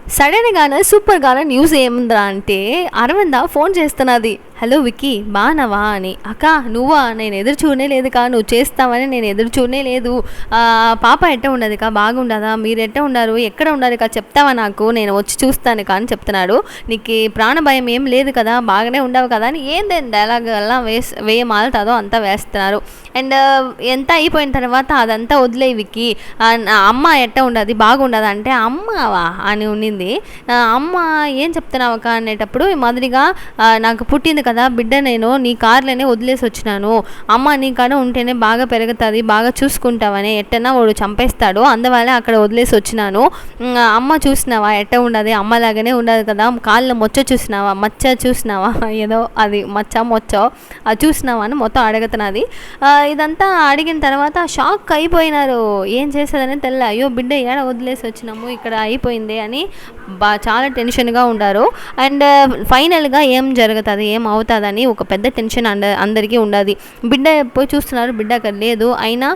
సడన్‌గానే సూపర్‌గానే news ఏముందిరా అంటే, Aravinda phone చేస్తున్నది. హలో విక్కీ బాగున్నావా అని. అక్క నువ్వా? నేను ఎదురు చూడనే లేదుకా, నువ్వు చేస్తావని నేను ఎదురు చూడనే లేదు. పాప ఎట్ట ఉండదుకా, బాగుండదా? మీరు ఎట్ట ఉన్నారు, ఎక్కడ ఉన్నారుకా చెప్తావా నాకు, నేను వచ్చి చూస్తాను కా అని చెప్తున్నాడు. నీకు ప్రాణ భయం ఏం లేదు కదా, బాగానే ఉండవు కదా అని ఏందేం డైలాగ్ అలా వేయమాలతాదో అంతా వేస్తున్నారు. అండ్ ఎంత అయిపోయిన తర్వాత అదంతా వదిలే విక్కీ, అమ్మ ఎట్ట ఉండదు బాగుండదు అంటే అమ్మవా అని ఉండింది. అమ్మ ఏం చెప్తున్నావు అక్క అనేటప్పుడు మాదిరిగా నాకు పుట్టింది కదా బిడ్డ, నేను నీ కార్లోనే వదిలేసి వచ్చినాను. అమ్మ నీ కాడ ఉంటేనే బాగా పెరుగుతుంది, బాగా చూసుకుంటావని, ఎట్టన్నా వాడు చంపేస్తాడు, అందువల్ల అక్కడ వదిలేసి వచ్చినాను. అమ్మ చూసినావా ఎట్ట ఉండదు, అమ్మలాగానే ఉండదు కదా, కాళ్ళలో మచ్చ చూసినావా ఏదో అది మొచ్చో అది చూసినావా అని మొత్తం అడుగుతున్నది. ఇదంతా అడిగిన తర్వాత షాక్ అయిపోయినారు. ఏం చేసేదని తెల్ల, అయ్యో బిడ్డ ఏడ వదిలేసి వచ్చినాము, ఇక్కడ అయిపోయింది అని చాలా టెన్షన్గా ఉండారు. అండ్ ఫైనల్గా ఏం జరుగుతుంది ఏం అవుతుందని ఒక పెద్ద టెన్షన్ అందరికీ ఉండదు. బిడ్డ పోయి చూస్తున్నారు, బిడ్డ అక్కడ లేదు. అయినా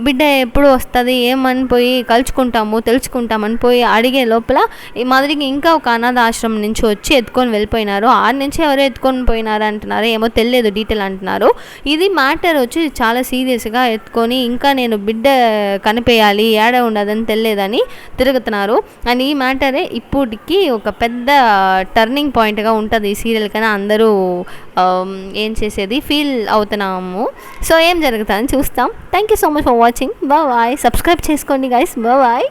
బిడ్డ ఎప్పుడు వస్తుంది ఏమని పోయి కలుసుకుంటాము తెలుసుకుంటామని పోయి అడిగే లోపల ఈ మాదిరికి ఇంకా ఒక అనాథ ఆశ్రమం నుంచి వచ్చి ఎత్తుకొని వెళ్ళిపోయినారు. ఆరు నుంచి ఎవరో ఎత్తుకొని పోయినారు అంటున్నారు, ఏమో తెలియదు డీటెయిల్ అంటున్నారు. ఇది మ్యాటర్ వచ్చి చాలా సీరియస్గా ఎత్తుకొని ఇంకా నేను బిడ్డ కనిపేయాలి ఏడ ఉండదని తెలియదని తిరుగుతున్నారు. అండ్ ఈ మ్యాటరే ఇప్పటికి ఒక పెద్ద టర్నింగ్ పాయింట్గా ఉంటుంది ఈ సీరియల్ కన్నా. అందరూ ఏం చేసేది ఫీల్ అవుతున్నాము. సో ఏం జరుగుతుందని చూస్తాం. Thank you so much for watching. Bye. Subscribe చేసుకోండి గైస్. బాయ్.